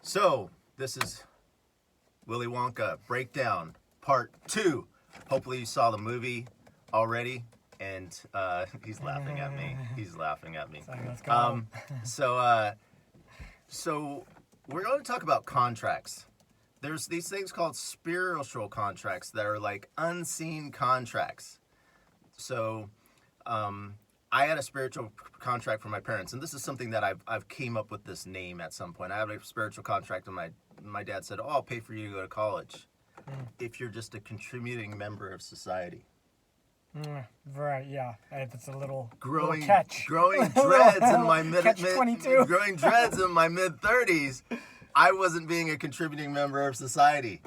So, this is Willy Wonka Breakdown Part 2. Hopefully you saw the movie already, and he's laughing at me. He's laughing at me. Sorry, let's go. So we're going to talk about contracts. There's these things called spiritual contracts that are like unseen contracts. So, I had a spiritual contract from my parents, and this is something that I've came up with this name at some point. I have a spiritual contract, and my dad said, "Oh, I'll pay for you to go to college if you're just a contributing member of society." Right, yeah. It's a little Growing catch. Growing dreads in my Catch-22. growing dreads in my mid-30s, I wasn't being a contributing member of society.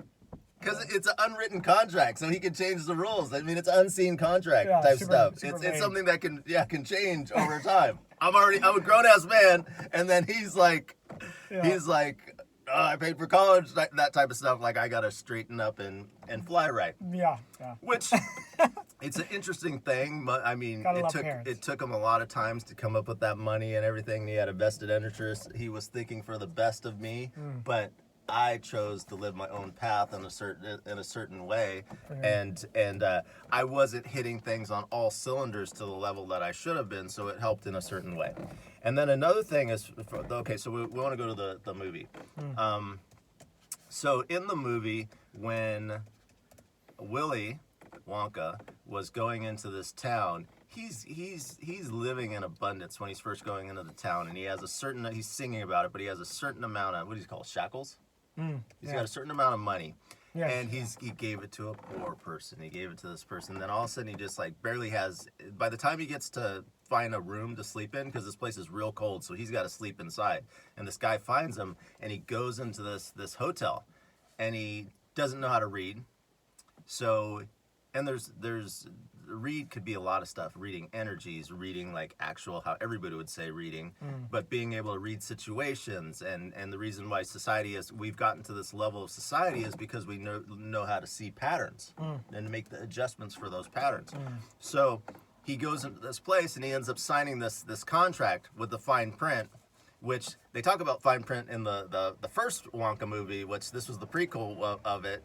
Because it's an unwritten contract, so he can change the rules. I mean, it's unseen contract type stuff. It's something that can change over time. I'm a grown ass man, and then he's like, oh, I paid for college, that type of stuff. Like, I gotta straighten up and fly right. Yeah. Which, it's an interesting thing. But I mean, it took him a lot of times to come up with that money and everything. He had a vested interest. He was thinking for the best of me, but I chose to live my own path in a certain way, and I wasn't hitting things on all cylinders to the level that I should have been, so it helped in a certain way. And then another thing is, so we want to go to the movie. So in the movie, when Willy Wonka was going into this town, he's living in abundance when he's first going into the town, and he has he's singing about it, but he has a certain amount of, what do you call it, shackles? He's got a certain amount of money, and he gave it to a poor person. He gave it to this person. Then all of a sudden, he just like barely has. By the time he gets to find a room to sleep in, because this place is real cold, so he's got to sleep inside. And this guy finds him, and he goes into this hotel, and he doesn't know how to read. So, and there's read could be a lot of stuff. Reading energies, reading like actual, how everybody would say reading, but being able to read situations, and the reason why we've gotten to this level of society is because we know how to see patterns and make the adjustments for those patterns. So he goes into this place and he ends up signing this contract with the fine print, which they talk about fine print in the first Wonka movie, which this was the prequel of it,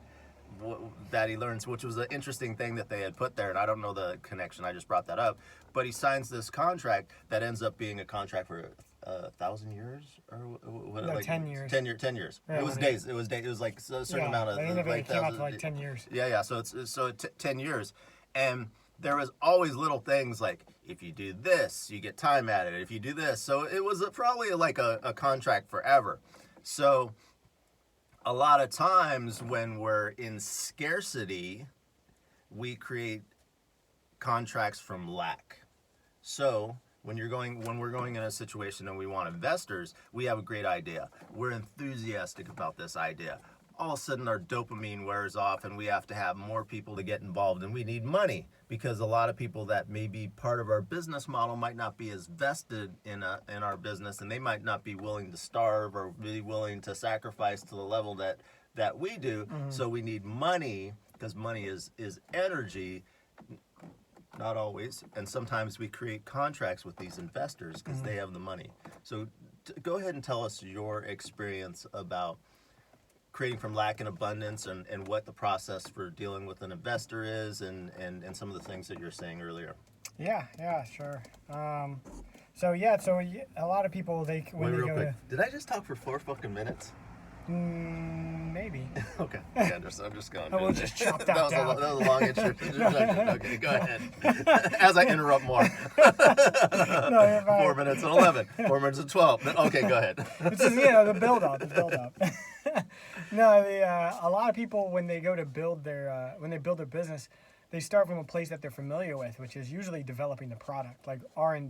that he learns, which was an interesting thing that they had put there, and I don't know the connection, I just brought that up, but he signs this contract that ends up being a contract for 1,000 years, or what? No, like 10 years. 10 years. Yeah, it was days. It was like a certain amount of. It came out to like 10 years. Yeah. So it's 10 years, and there was always little things like, if you do this, you get time added. If you do this, so it was probably like a contract forever. So a lot of times when we're in scarcity, we create contracts from lack. So when we're going in a situation and we want investors, we have a great idea. We're enthusiastic about this idea. All of a sudden our dopamine wears off and we have to have more people to get involved, and we need money because a lot of people that may be part of our business model might not be as vested in our business, and they might not be willing to starve or be willing to sacrifice to the level that we do. So we need money, because money is energy. Not always, and sometimes we create contracts with these investors because they have the money. So go ahead and tell us your experience about creating from lack and abundance, and what the process for dealing with an investor is, and some of the things that you're saying earlier. Yeah, sure. So a lot of people, Did I just talk for 4 fucking minutes? Maybe. Okay. Yeah, I'm just going. We'll just chop that down. That was a long introduction. Okay, go ahead. As I interrupt more. No, you're fine. 4 minutes and 11. 4 minutes and 12. Okay, go ahead. This is, the build up. No, a lot of people, when they go to build their business, they start from a place that they're familiar with, which is usually developing the product. Like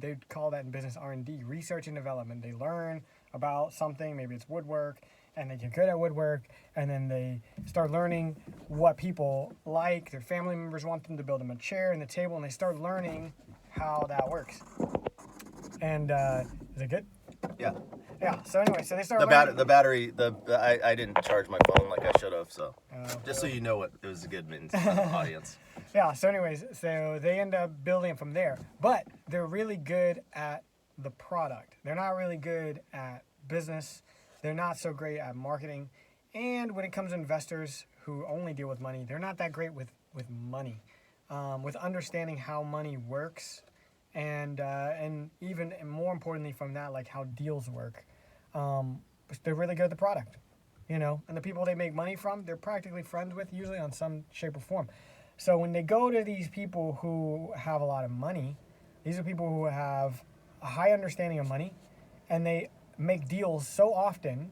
they call that in business R&D, research and development. They learn about something, maybe it's woodwork, and they get good at woodwork, and then they start learning what people like. Their family members want them to build them a chair and a table, and they start learning how that works. And is it good? Yeah. Yeah. So anyway, they start the battery. I didn't charge my phone like I should have. So just so you know, it was a good means audience. Yeah. So anyways, they end up building it from there, but they're really good at the product. They're not really good at business They're not so great at marketing. And when it comes to investors who only deal with money, they're not that great with money, with understanding how money works, and even more importantly from that, like how deals work. They're really good at the product, you know, and the people they make money from, they're practically friends with, usually on some shape or form. So when they go to these people who have a lot of money, these are people who have a high understanding of money, and they make deals so often,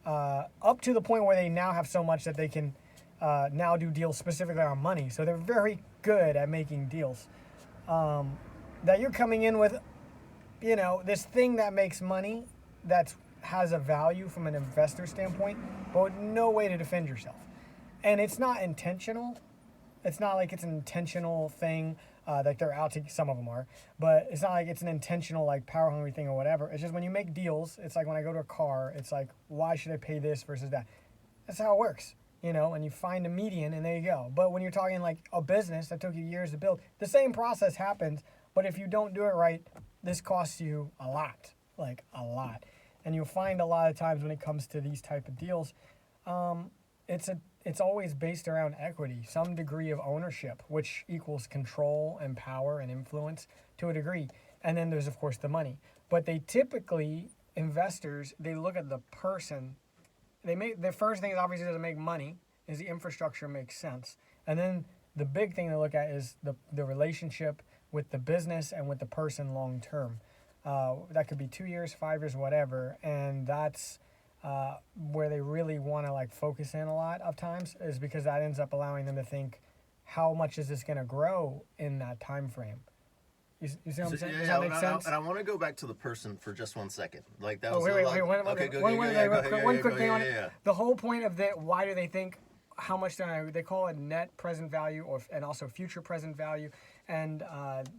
up to the point where they now have so much that they can now do deals specifically on money. So they're very good at making deals. That you're coming in with, you know, this thing that makes money, that has a value from an investor standpoint, but with no way to defend yourself. And it's not intentional. It's not like it's an intentional thing, like they're out to, some of them are, but it's not like it's an intentional, like, power hungry thing or whatever. It's just when you make deals, it's like when I go to a car, it's like, why should I pay this versus that? That's how it works, you know, and you find a median and there you go. But when you're talking like a business that took you years to build, the same process happens, but if you don't do it right, this costs you a lot, like a lot. And you'll find a lot of times when it comes to these type of deals, it's always based around equity, some degree of ownership, which equals control and power and influence to a degree. And then there's, of course, the money. But they typically, investors, they look at the person. The first thing is obviously to make money, is the infrastructure makes sense. And then the big thing to look at is the relationship with the business and with the person long term. That could be 2 years, 5 years, whatever. And that's where they really want to like focus in a lot of times, is because that ends up allowing them to think, how much is this going to grow in that time frame? You see what I'm saying? Does that make sense? And I want to go back to the person for just 1 second. Like that Oh, was wait, one quick thing on it. Yeah. The whole point of that, why do they think, how much they call it net present value, and also future present value, and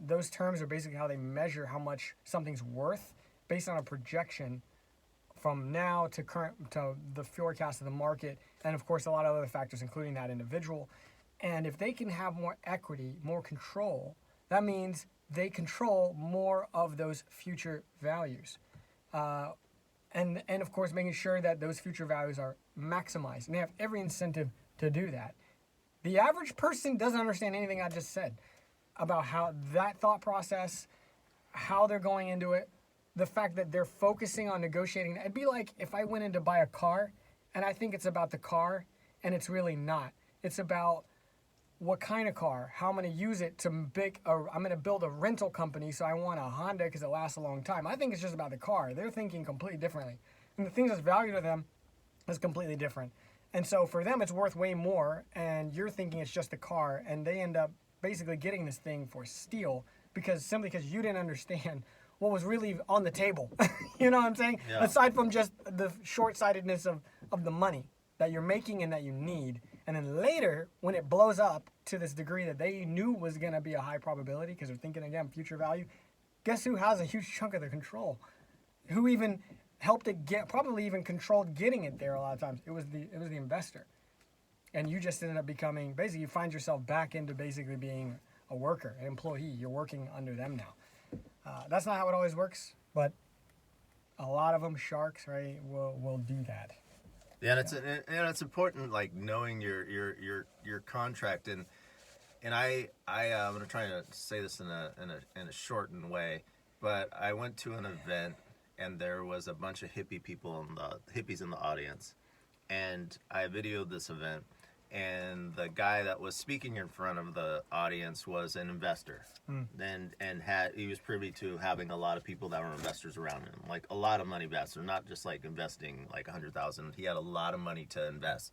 those terms are basically how they measure how much something's worth based on a projection from now to the forecast of the market, and of course a lot of other factors, including that individual. And if they can have more equity, more control, that means they control more of those future values, and of course making sure that those future values are maximized. And they have every incentive to do that. The average person doesn't understand anything I just said about how that thought process, how they're going into it, the fact that they're focusing on negotiating. It'd be like if I went in to buy a car and I think it's about the car, and it's really not. It's about what kind of car, how I'm going to use it I'm going to build a rental company, so I want a Honda because it lasts a long time. I think it's just about the car. They're thinking completely differently. And the things that's valued to them is completely different. And so for them, it's worth way more, and you're thinking it's just the car, and they end up basically getting this thing for steal simply because you didn't understand what was really on the table. You know what I'm saying? Yeah. Aside from just the short-sightedness of the money that you're making and that you need. And then later, when it blows up to this degree that they knew was going to be a high probability, because they're thinking, again, future value, guess who has a huge chunk of their control? Who even helped it probably even controlled getting it there a lot of times? It was the investor. And you just ended up becoming, basically, you find yourself back into basically being a worker, an employee. You're working under them now. That's not how it always works, but a lot of them, sharks, right, will do that. Yeah, and it's important, like knowing your contract, and I'm gonna try to say this in a shortened way, but I went to an event and there was a bunch of hippies in the audience, and I videoed this event. And the guy that was speaking in front of the audience was an investor, and he was privy to having a lot of people that were investors around him, like a lot of money investor, not just like investing like 100,000. He had a lot of money to invest,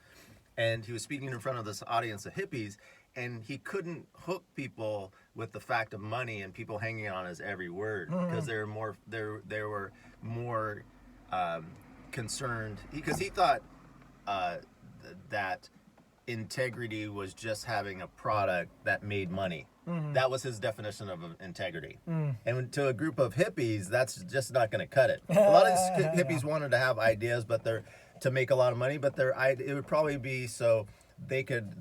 and he was speaking in front of this audience of hippies, and he couldn't hook people with the fact of money and people hanging on his every word, because they were more concerned, because he thought that integrity was just having a product that made money. That was his definition of integrity. And to a group of hippies, that's just not going to cut it. A lot of these hippies wanted to have ideas, but to make a lot of money, but it would probably be so they could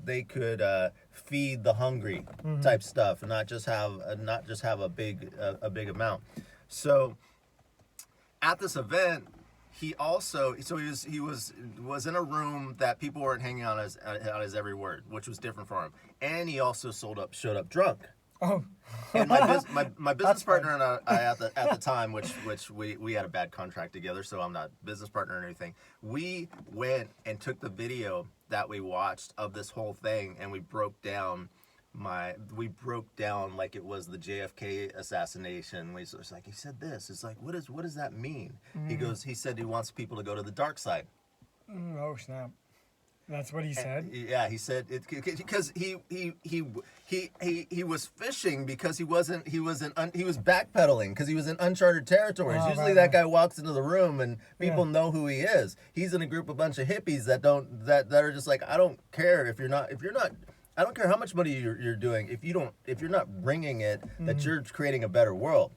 feed the hungry type stuff, and not just have a big amount. So at this event, he also he was in a room that people weren't hanging on his every word, which was different for him. And he also showed up drunk. Oh. And my business partner and I at the time, which we had a bad contract together, so I'm not business partner or anything. We went and took the video that we watched of this whole thing, and we broke down like it was the JFK assassination. It's like, he said this. It's like, what does that mean? He said he wants people to go to the dark side. Oh snap! That's what he said. Yeah, he said it because he was fishing because he was backpedaling because he was in uncharted territories. Oh, Usually right, that guy walks into the room and people know who he is. He's in a group of bunch of hippies that are just like, I don't care if you're not. I don't care how much money you're doing. If you're not bringing it, that you're creating a better world.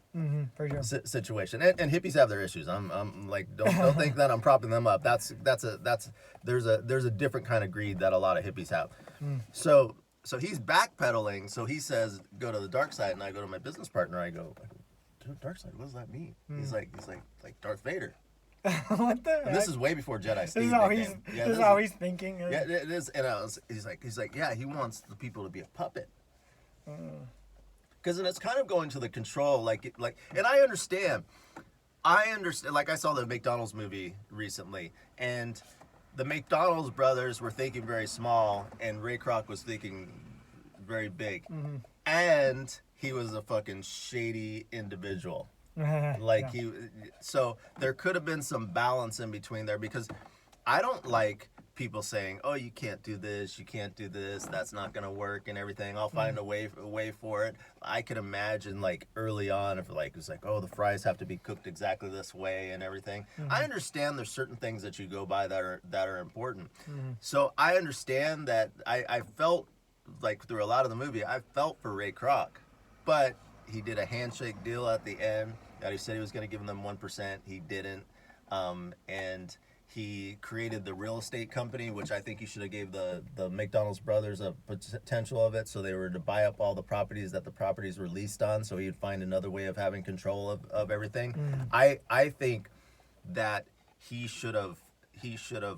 For sure. Situation. And hippies have their issues. I'm like, don't think that I'm propping them up. There's a different kind of greed that a lot of hippies have. So he's backpedaling. So he says, go to the dark side, and I go to my business partner. I go, dark side. What does that mean? He's like Darth Vader. What the heck? And this is way before Jedi. This is how he's thinking. Yeah, it is. And he's like, yeah, he wants the people to be a puppet. Because then it's kind of going to the control, and I understand. Like, I saw the McDonald's movie recently, and the McDonald's brothers were thinking very small, and Ray Kroc was thinking very big. And he was a fucking shady individual. So there could have been some balance in between there, because I don't like people saying, oh, you can't do this, that's not gonna work and everything. I'll find a way for it. I could imagine, like, early on, if it was like, oh, the fries have to be cooked exactly this way and everything. I understand there's certain things that you go by that are important. So I understand that. I felt like through a lot of the movie, I felt for Ray Kroc, but he did a handshake deal at the end that he said he was going to give them 1%. He didn't. And he created the real estate company, which I think he should have gave the McDonald's brothers a potential of it, so they were to buy up all the properties that the properties were leased on, so he'd find another way of having control of everything. I think that he should have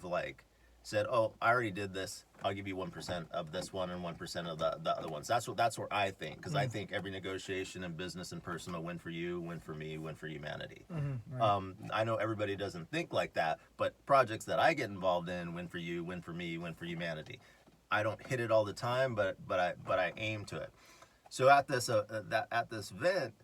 like said, oh, I already did this. I'll give you 1% of this one and 1% of the other ones. That's where I think, because I think every negotiation in business and personal, win for you, win for me, win for humanity. Right. I know everybody doesn't think like that, but projects that I get involved in, win for you, win for me, win for humanity. I don't hit it all the time, but I aim to it. So at this event,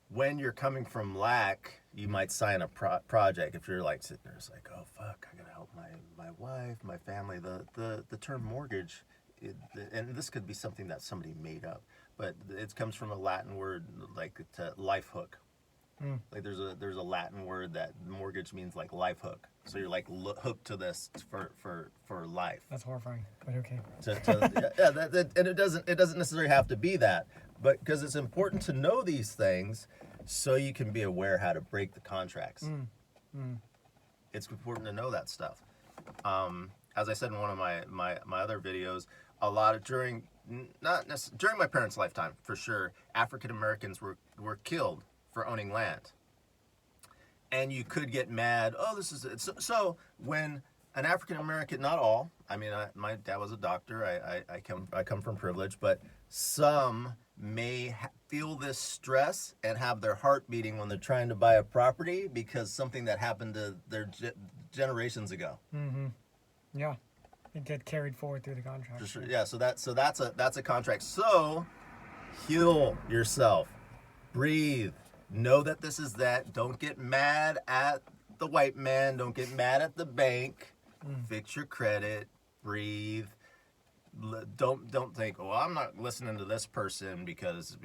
when you're coming from lack, you might sign a project. If you're like sitting there, it's like, oh fuck, I gotta help my wife, my family. The term mortgage, and this could be something that somebody made up, but it comes from a Latin word, like to life hook. Like there's a Latin word that mortgage means, like life hook. So you're like hooked to this for life. That's horrifying, but okay. And it doesn't necessarily have to be that, but because it's important to know these things, so you can be aware how to break the contracts. It's important to know that stuff. As I said in one of my other videos, a lot of during my parents' lifetime, for sure, African Americans were killed for owning land. And you could get mad, oh, this is it. So when an African American, not all, I mean, my dad was a doctor, I come from privilege, but some may feel this stress and have their heart beating when they're trying to buy a property because something that happened to their generations ago. Yeah, it get carried forward through the contract. For sure. Yeah, so that's a contract. So heal yourself, breathe, know that this is that. Don't get mad at the white man. Don't get mad at the bank. Fix your credit. Breathe. Don't think, oh, I'm not listening to this person because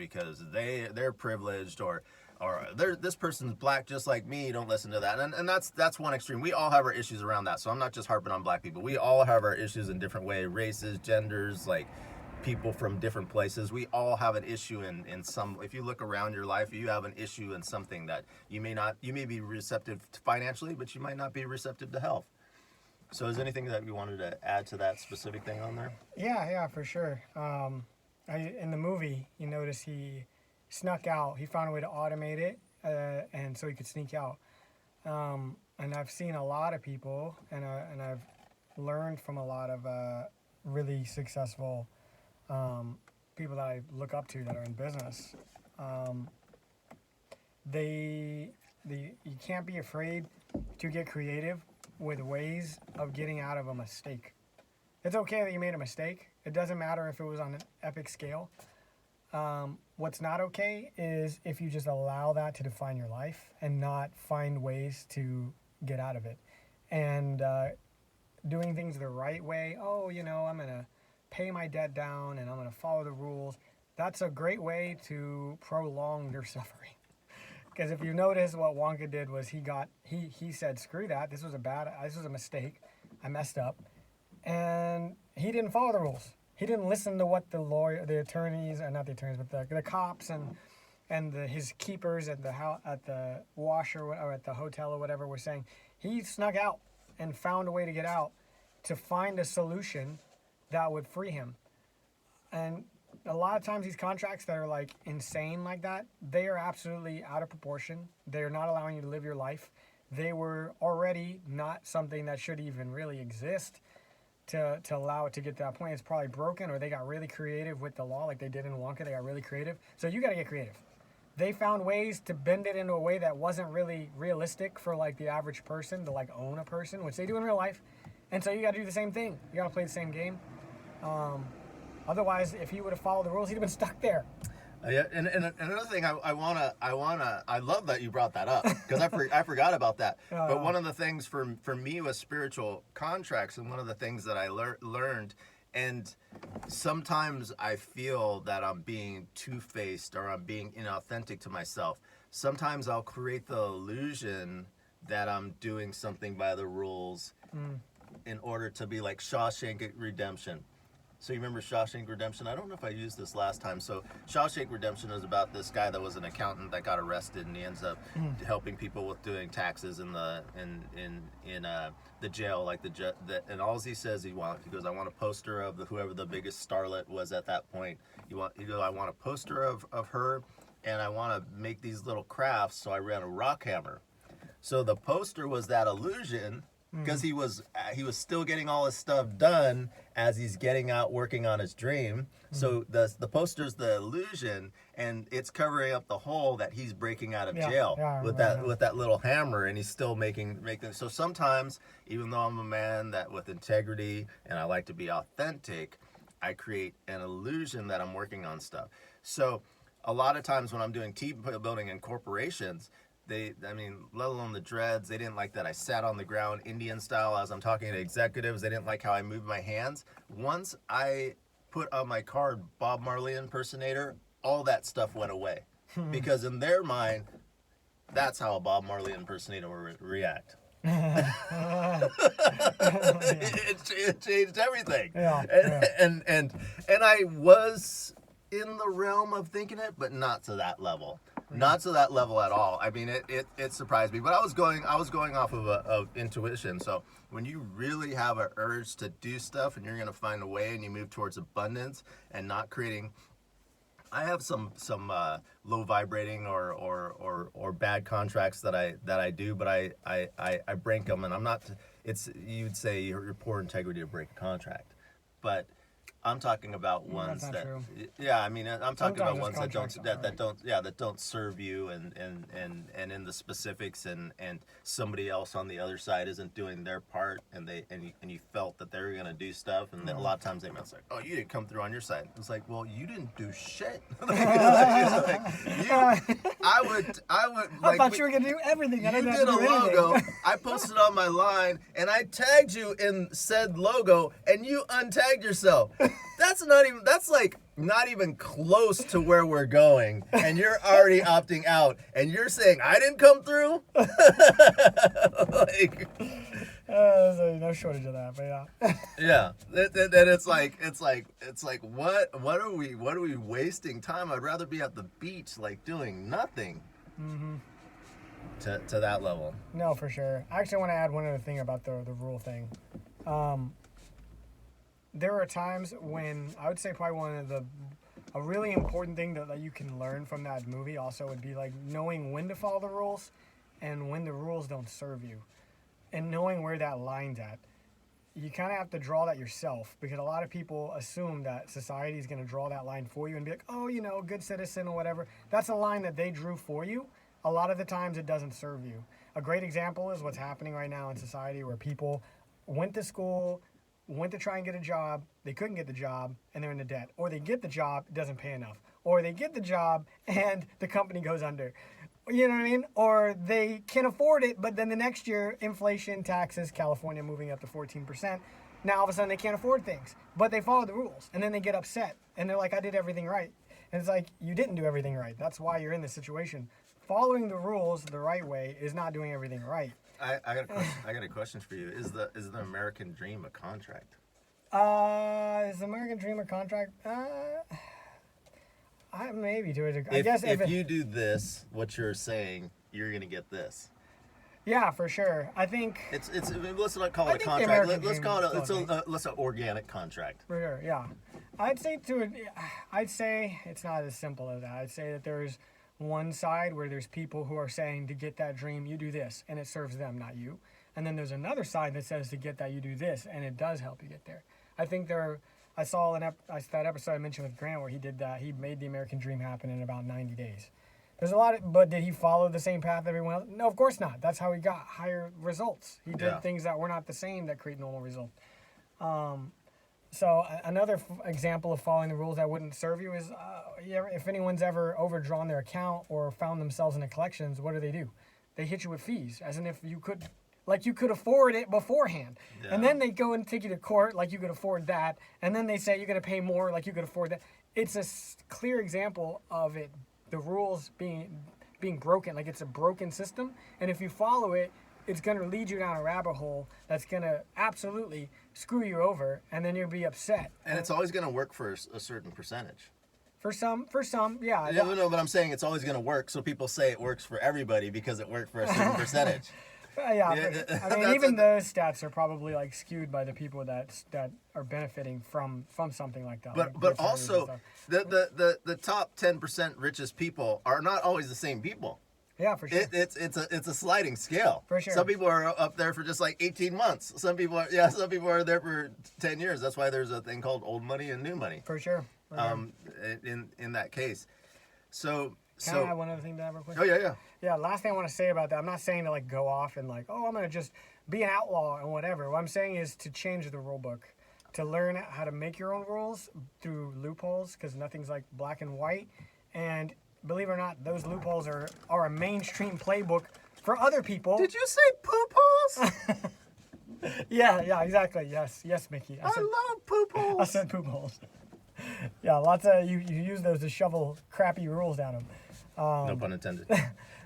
they're privileged or this person's black just like me. Don't listen to that. And that's one extreme. We all have our issues around that. So I'm not just harping on black people. We all have our issues in different ways, races, genders, like people from different places. We all have an issue in some. If you look around your life, you have an issue in something that you may be receptive to financially, but you might not be receptive to health. So is there anything that you wanted to add to that specific thing on there? Yeah, for sure. In the movie, you notice he snuck out. He found a way to automate it, and so he could sneak out. And I've seen a lot of people, and I've learned from a lot of really successful people that I look up to that are in business. Um, you can't be afraid to get creative with ways of getting out of a mistake. It's okay that you made a mistake. It doesn't matter if it was on an epic scale. What's not okay is if you just allow that to define your life and not find ways to get out of it. And doing things the right way, oh, I'm going to pay my debt down and I'm going to follow the rules. That's a great way to prolong your suffering. Because if you notice, what Wonka did was he said, screw that, this was a mistake, I messed up. And he didn't follow the rules. He didn't listen to what the attorneys, not the attorneys, but the cops and his keepers at the washer or at the hotel or whatever were saying. He snuck out and found a way to get out, to find a solution that would free him. And a lot of times these contracts that are like insane like that, they are absolutely out of proportion. They're not allowing you to live your life. They were already not something that should even really exist. To allow it to get to that point. It's probably broken, or they got really creative with the law like they did in Wonka. They got really creative. So you got to get creative. They found ways to bend it into a way that wasn't really realistic for like the average person to like own a person, which they do in real life. And so you got to do the same thing. You got to play the same game. Otherwise, if he would have followed the rules, he'd have been stuck there. Yeah, and another thing I love that you brought that up, because I forgot about that. But one of the things for me was spiritual contracts, and one of the things that I learned, and sometimes I feel that I'm being two-faced or I'm being inauthentic to myself. Sometimes I'll create the illusion that I'm doing something by the rules in order to be like Shawshank Redemption. So you remember Shawshank Redemption? I don't know if I used this last time. So Shawshank Redemption is about this guy that was an accountant that got arrested, and he ends up helping people with doing taxes in the jail, and all he says he goes, I want a poster of whoever the biggest starlet was at that point. He goes, I want a poster of her, and I want to make these little crafts. So I ran a rock hammer. So the poster was that illusion. Because he was still getting all his stuff done as he's getting out working on his dream. So the poster's the illusion, and it's covering up the hole that he's breaking out of jail with that little hammer, and he's still making. So sometimes, even though I'm a man that with integrity and I like to be authentic, I create an illusion that I'm working on stuff. So a lot of times when I'm doing team building in corporations, let alone the dreads, they didn't like that I sat on the ground Indian style as I'm talking to executives. They didn't like how I moved my hands. Once I put on my card Bob Marley impersonator, all that stuff went away. Because in their mind, that's how a Bob Marley impersonator would react. It changed everything. And I was in the realm of thinking it, but not to that level. Not to that level at all. I mean, it surprised me, but I was going off of intuition. So when you really have an urge to do stuff, and you're going to find a way, and you move towards abundance and not creating. I have some low vibrating or bad contracts that I do, but I break them, and I'm not. You'd say you're poor integrity to break a contract, but I'm talking about ones that, true. Yeah, I mean, I'm talking about ones that don't serve you, and in the specifics, and somebody else on the other side isn't doing their part, and you felt that they were gonna do stuff, and then a lot of times they might say, oh, you didn't come through on your side. It's like, well, you didn't do shit. I thought you were gonna do everything. You did a logo. I posted on my line, and I tagged you in said logo, and you untagged yourself. That's not even close to where we're going, and you're already opting out, and you're saying I didn't come through. There's no shortage of that, but yeah. Yeah, and it's like what are we wasting time? I'd rather be at the beach, like doing nothing. To that level. No, for sure. I actually want to add one other thing about the rule thing. There are times when I would say probably a really important thing that you can learn from that movie also would be like knowing when to follow the rules and when the rules don't serve you, and knowing where that line's at. You kind of have to draw that yourself, because a lot of people assume that society is going to draw that line for you and be like, oh, good citizen or whatever. That's a line that they drew for you. A lot of the times it doesn't serve you. A great example is what's happening right now in society, where people went to school, went to try and get a job, they couldn't get the job, and they're into debt. Or they get the job, it doesn't pay enough. Or they get the job, and the company goes under. You know what I mean? Or they can afford it, but then the next year, inflation, taxes, California moving up to 14%. Now all of a sudden they can't afford things, but they follow the rules, and then they get upset, and they're like, I did everything right. And it's like, you didn't do everything right. That's why you're in this situation. Following the rules the right way is not doing everything right. I got a question for you. Is the American dream a contract? Is the American dream a contract? Maybe to a degree. I guess if you do this, what you're saying, you're gonna get this. Yeah, for sure. I think it's let's not call it a contract. Let's call it let's an organic contract. For sure, yeah. I'd say it's not as simple as that. I'd say that there's one side where there's people who are saying to get that dream, you do this, and it serves them, not you. And then there's another side that says to get that, you do this, and it does help you get there. I think I saw that episode I mentioned with Grant where he did that. He made the American dream happen in about 90 days. There's a lot but did he follow the same path everyone else? No, of course not. That's how he got higher results. He did things that were not the same that create normal results. So another example of following the rules that wouldn't serve you is if anyone's ever overdrawn their account or found themselves in the collections, what do? They hit you with fees, as in if you could afford it beforehand. Yeah. And then they go and take you to court like you could afford that. And then they say you're going to pay more like you could afford that. It's a clear example of it, the rules being broken. Like it's a broken system. And if you follow it, it's going to lead you down a rabbit hole that's going to absolutely screw you over. And then you'll be upset. And it's always going to work for a certain percentage. For some, yeah. No, but I'm saying it's always going to work. So people say it works for everybody because it worked for a certain percentage. Yeah, I mean, even those stats are probably like skewed by the people that are benefiting from something like that. But also, the top 10% richest people are not always the same people. Yeah, for sure. It's a sliding scale. For sure. Some people are up there for just like 18 months. Some people are there for 10 years. That's why there's a thing called old money and new money. For sure. In that case, so. Can I add one other thing to that real quick? Oh, yeah. Yeah, last thing I want to say about that, I'm not saying to like go off and like, I'm going to just be an outlaw and whatever. What I'm saying is to change the rule book, to learn how to make your own rules through loopholes, because nothing's like black and white. And believe it or not, those loopholes are a mainstream playbook for other people. Did you say poop holes? Yeah, exactly. Yes, Mickey. I love poop holes. I said poop holes. Yeah, lots of you use those to shovel crappy rules down them. No pun intended.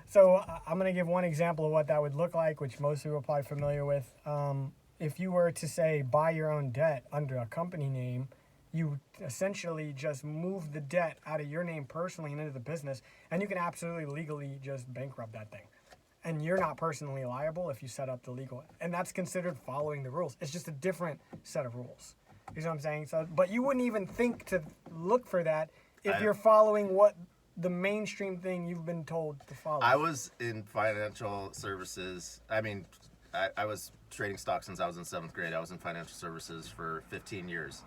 So I'm going to give one example of what that would look like, which most people are probably familiar with. If you were to say buy your own debt under a company name, you essentially just move the debt out of your name personally and into the business, and you can absolutely legally just bankrupt that thing. And you're not personally liable if you set up the legal. And that's considered following the rules. It's just a different set of rules. You know what I'm saying? So, but you wouldn't even think to look for that if you're following what the mainstream thing you've been told to follow. I was in financial services. I mean, I was trading stocks since I was in 7th grade. I was in financial services for 15 years.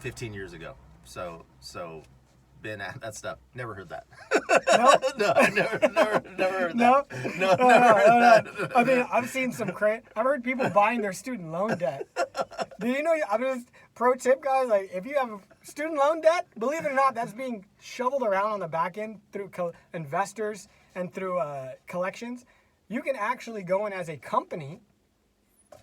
15 years ago. So been at that stuff. Never heard that. No? No, I never heard that. No? No, never heard that. I mean, I've seen I've heard people buying their student loan debt. Do you know, I'm just, pro tip, guys, like, if you have student loan debt, believe it or not, that's being shoveled around on the back end through investors and through collections. You can actually go in as a company,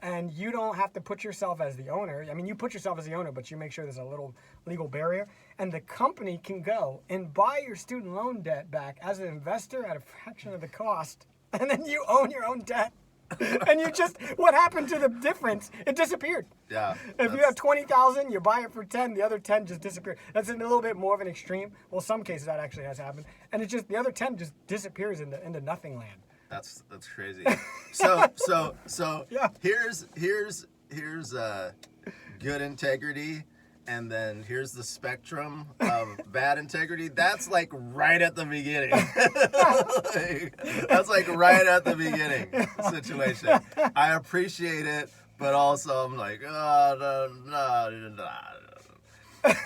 and you don't have to put yourself as the owner. I mean, you put yourself as the owner, but you make sure there's a little legal barrier. And the company can go and buy your student loan debt back as an investor at a fraction of the cost. And then you own your own debt. And what happened to the difference? It disappeared. Yeah. If you have 20,000, you buy it for 10, the other 10 just disappear. That's a little bit more of an extreme. Well, some cases that actually has happened. And it's just, the other 10 just disappears into nothing land. That's crazy. So Yeah. here's good integrity and then here's the spectrum of bad integrity. That's like right at the beginning. That's like right at the beginning situation. I appreciate it, but also I'm like, oh, no.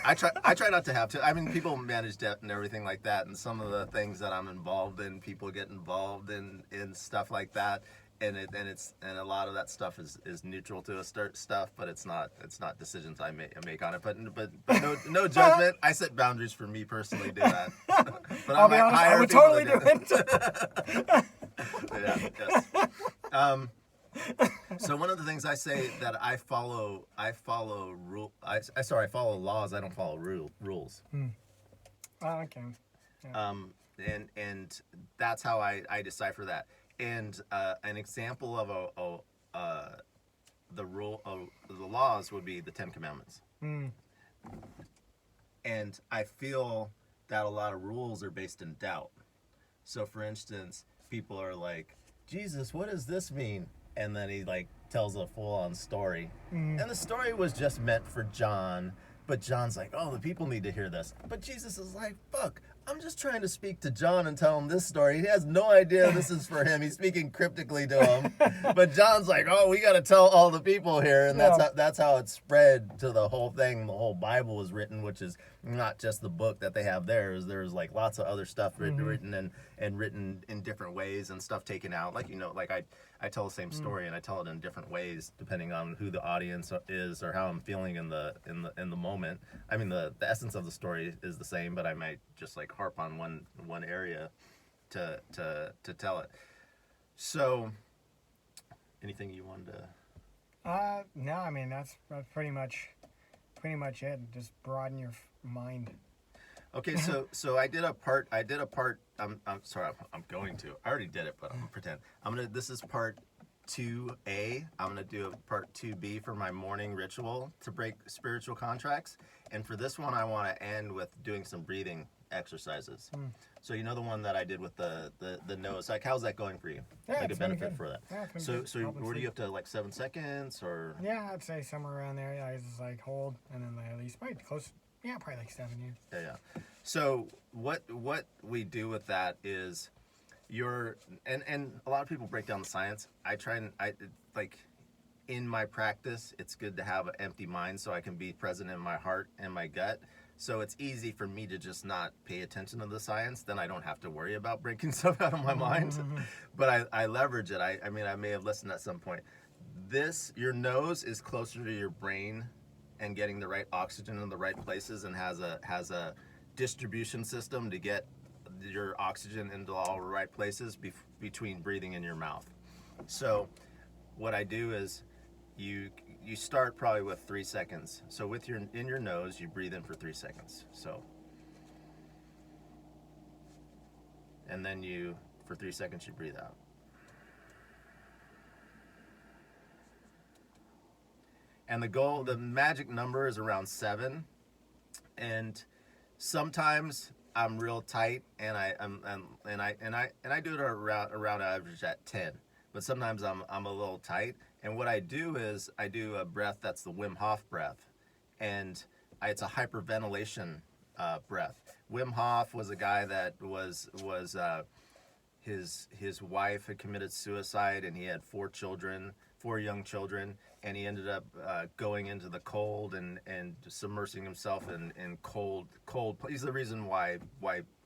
I try not to have to. I mean, people manage debt and everything like that, and some of the things that I'm involved in, people get involved in stuff like that, and a lot of that stuff is neutral to stuff, but it's not decisions I make on it. But no judgment. I set boundaries for me personally. Do that. But I'll be honest, I would totally do it. Yeah. Yes. So one of the things I say that I follow laws. I don't follow rules. Oh, okay. Yeah. And that's how I decipher that. And an example of the rule of the laws would be the Ten Commandments. And I feel that a lot of rules are based in doubt. So for instance, people are like, Jesus, what does this mean? And then he like tells a full-on story. And the story was just meant for John, but John's like, oh, the people need to hear this. But Jesus is like, fuck, I'm just trying to speak to John and tell him this story. He has no idea this is for him. He's speaking cryptically to him. But John's like, oh, we got to tell all the people here. And that's how it spread to the whole thing. The whole Bible was written, which is not just the book that they have there. There's like lots of other stuff written and written in different ways and stuff taken out. Like, like I tell the same story and I tell it in different ways depending on who the audience is or how I'm feeling in the moment. I mean, the essence of the story is the same, but I might just like harp on one area to tell it. So, anything you wanted to? No, I mean that's pretty much it. Just broaden your mind. Okay, so I did a part. I'm sorry. I'm going to. I already did it, but I'm gonna pretend. This is part 2A. I'm gonna do a part 2B for my morning ritual to break spiritual contracts. And for this one, I want to end with doing some breathing exercises. So you know the one that I did with the nose. Like, how's that going for you? Yeah, like it's a benefit been good. for that. Yeah, it's So been good. where do you have to like 7 seconds or? Yeah, I'd say somewhere around there. Yeah, I just like hold and then like, at least probably close. Yeah, probably like 7 years. Yeah. So what we do with that is and a lot of people break down the science. I like in my practice, it's good to have an empty mind so I can be present in my heart and my gut. So it's easy for me to just not pay attention to the science. Then I don't have to worry about breaking stuff out of my mind. But I leverage it. I mean, I may have listened at some point. Your nose is closer to your brain and getting the right oxygen in the right places and has a distribution system to get your oxygen into all the right places between breathing in your mouth. So what I do is you start probably with 3 seconds. So in your nose, you breathe in for 3 seconds. So, and then for 3 seconds, you breathe out. And the magic number is around 7. And sometimes I'm real tight, and I do it around average at 10. But sometimes I'm a little tight. And what I do is I do a breath that's the Wim Hof breath, and it's a hyperventilation breath. Wim Hof was a guy that was his wife had committed suicide, and he had 4 young children, and he ended up going into the cold and submersing himself in cold. He's the reason why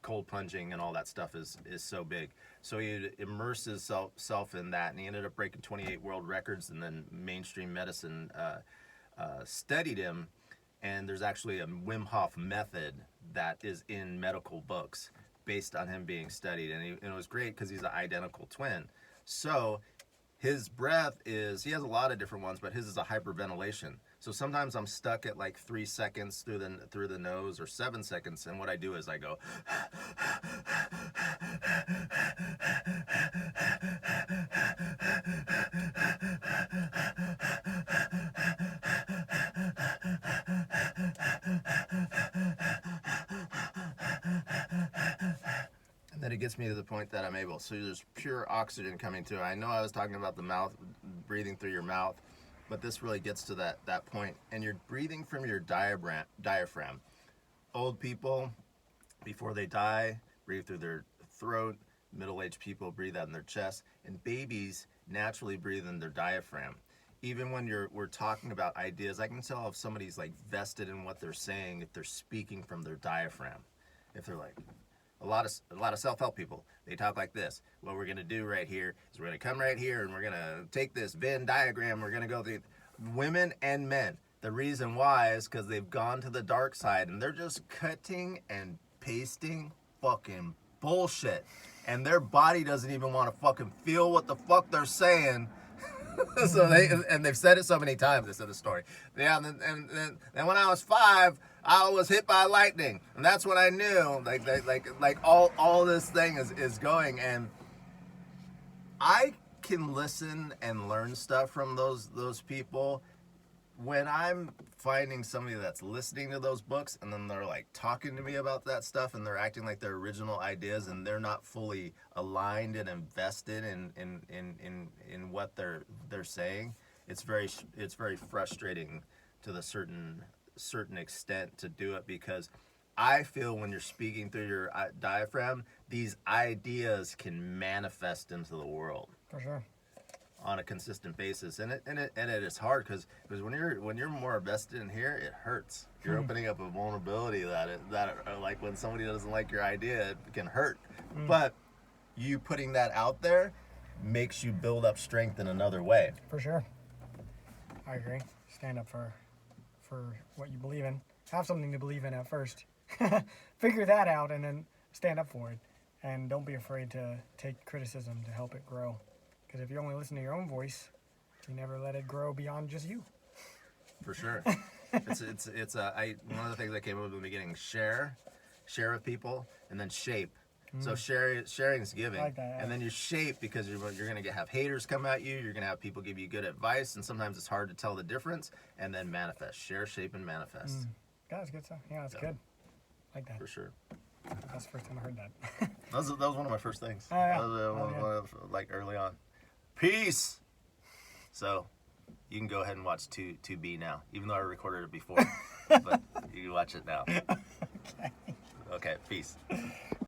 cold plunging and all that stuff is so big. So he immersed himself in that, and he ended up breaking 28 world records. And then mainstream medicine studied him, and there's actually a Wim Hof method that is in medical books based on him being studied, and it was great because he's an identical twin. So his breath he has a lot of different ones, but his is a hyperventilation. So sometimes I'm stuck at like 3 seconds through the nose or 7 seconds, and what I do is I go and then it gets me to the point that I'm able. So there's pure oxygen coming through. I know I was talking about the mouth, breathing through your mouth, but this really gets to that point, and you're breathing from your diaphragm. Old people, before they die, breathe through their throat. Middle-aged people breathe out in their chest, and babies naturally breathe in their diaphragm. Even when we're talking about ideas, I can tell if somebody's like vested in what they're saying if they're speaking from their diaphragm. If they're like a lot of self-help people, they talk like this. What we're gonna do right here is we're gonna come right here and we're gonna take this Venn diagram. We're gonna go through women and men. The reason why is because they've gone to the dark side and they're just cutting and pasting fucking bullshit, and their body doesn't even want to fucking feel what the fuck they're saying. So they've said it so many times. They said the story. Yeah, and when I was 5, I was hit by lightning, and that's when I knew like all this thing is going. And I can listen and learn stuff from those people. When I'm finding somebody that's listening to those books and then they're like talking to me about that stuff and they're acting like their original ideas and they're not fully aligned and invested in what they're saying, it's very frustrating to the certain extent to do it, because I feel when you're speaking through your diaphragm, these ideas can manifest into the world. For sure. On a consistent basis, and it is hard because when you're more invested in here, it hurts. You're opening up a vulnerability that like when somebody doesn't like your idea, it can hurt. But you putting that out there makes you build up strength in another way. For sure. I agree. Stand up for what you believe in. Have something to believe in at first. Figure that out and then stand up for it. And don't be afraid to take criticism to help it grow. Because if you only listen to your own voice, you never let it grow beyond just you. For sure. It's one of the things that came up in the beginning: share with people, and then shape. So sharing is giving, like that, yeah. And then you shape because you're gonna have haters come at you. You're gonna have people give you good advice, and sometimes it's hard to tell the difference. And then manifest, share, shape, and manifest. That's good stuff. Yeah, that's good. Like that. For sure. That's the first time I heard that. That was one of my first things. Oh, yeah. That was one of, like early on. Peace. So you can go ahead and watch 2B now, even though I recorded it before. But you can watch it now. Okay, peace.